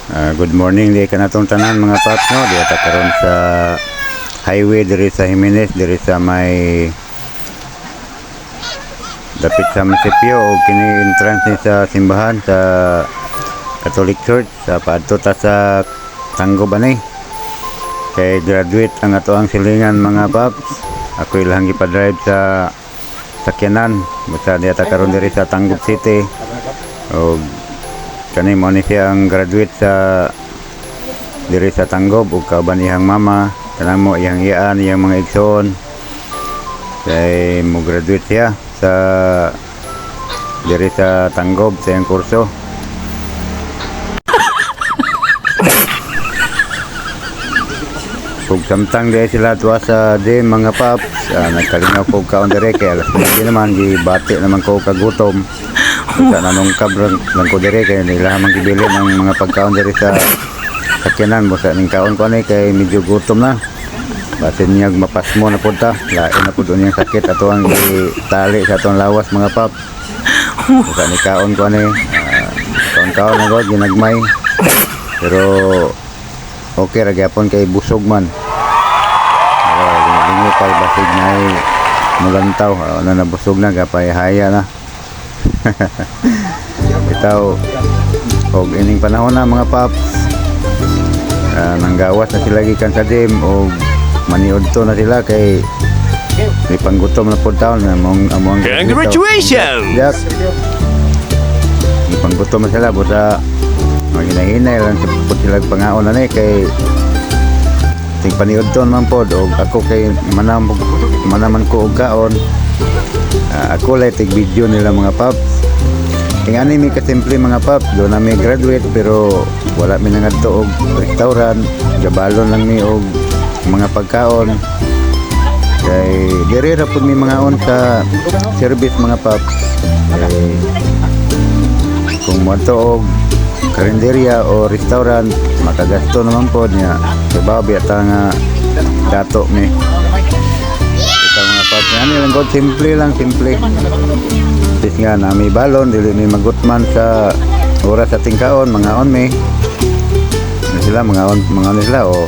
Good morning di kanatong tanan mga paps no. Di ata karon sa highway diri sa Jimenez, diri sa may dapit sa munisipyo o kini entrance ni sa simbahan sa Catholic Church sa paadto ta sa Tanggob ani. Kay graduate ang ato ang silingan mga paps. Ako ilang gipa-drive sa sakyanan basta di ata karon diri sa Tanggob City. O kani mo ni siya ang graduate sa diri sa Tanggob ug kauban iyang mama kanang mo iyang iyaan iyang mga igsoon kay mo graduate siya sa diri sa Tanggob sa iyang kurso. Kung samtang di sila tuwa sa di mga paps, nagkalingaw ko kaon diri kay alas 9 naman gibati naman ko kagutom. Sa nanungkab lang ko diri kay nila man gibili ng mga pagkaon diri sa sakyanan mo sa ning kaon ko ani kay medyo gutom na. Basin niya mapasmo na punta, lain na pud unyang sakit ato ang tali sa atong lawas mga pap. Sa ni kaon ko ani, kaon na gud ginagmay. Pero okay ra gyapon kay busog man. Ginagmay pa basig na mulantaw, na nabusog na gapay haya na. Bitaw og ining panahon na mga paps, nanggawas na sila gikan sa dim og maniud to na sila kay may panggutom na pud taon among Congratulations! yak may panggutom na sila busa maghinay-hinay lang pud sila pangaon na ni kay ting paniud to man pod og ako kay manaman ko og kaon. Ako lang tig video nila mga paps. Tingani mi kasimple mga paps, do na mi graduate pero wala mi nangadto og restaurant, gabalon lang mi og mga pagkaon. Kay diri ra pud mi mga on sa service mga paps. Kay kung moto og karinderya o restaurant, makagasto naman pod niya. Sababi ata nga dato mi. Mga paps yan lang god simple lang simple bis nga na may balon dili may magutman sa oras sa tingkaon mga on may sila mga on sila o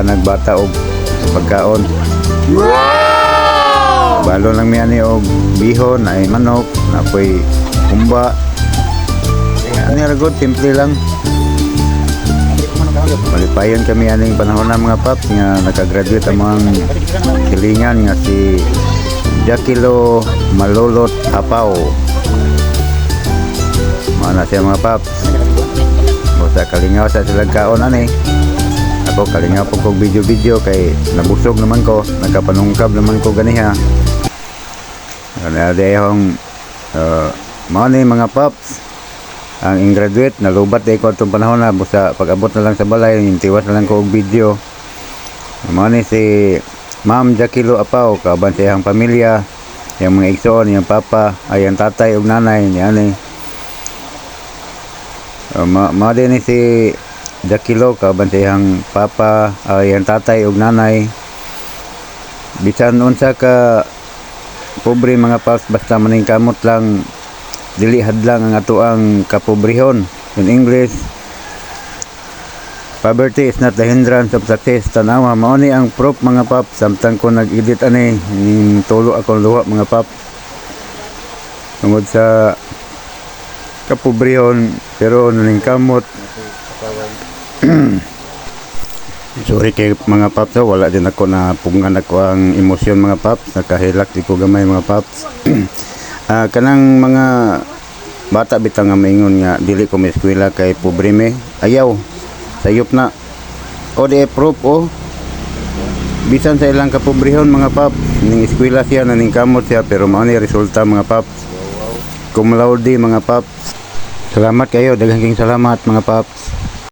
nagbata og pagkaon. Wow! Balon lang mi ani og bihon ay manok napoy kumba ani ra god simple lang. Malipayon kami aning panahon na mga paps nga nakagraduate ang mga silingan nga si Jakilo Malolot Apaw. Mana siya mga paps. Basta kalingaw sa silang kaon ani. Ako kalingaw po kong video kay nabusog naman ko, nakapanungkab naman ko ganiha. Ano dayong mao ni mga paps. Ang graduate nalubat day ko atong panahon na busa pag-abot na lang sa balay tiwas na lang ko og video. Mao ni si Ma'am Jakilo Apaw kauban sa iyang pamilya, iyang mga igsoon, iyang papa, ayang tatay ug nanay niya ani. Mao din ni si Jakilo kauban sa iyang papa, iyang tatay ug nanay. Bisan unsa ka pobre mga paps basta maning kamot lang dili hadlang ang ato ang kapobrehon. In English, poverty is not the hindrance of success. Tanawa mao ni ang proof mga pap samtang ko nag-edit ani ning tulo akong luha mga pap tungod sa kapobrehon pero naning kamot. Sorry kay mga paps, wala din ako na pungan ako ang emosyon mga paps, nakahilak di ko gamay mga paps. Kanang mga bata bitang nga maingon nga dili ko eskwela kay pobre me ayaw sayop na o di proof o bisan sa ilang kapobrehon mga pap ning eskwela siya naning kamot siya pero mao ni resulta mga paps cum laude mga paps. Salamat kayo, daghang salamat mga paps.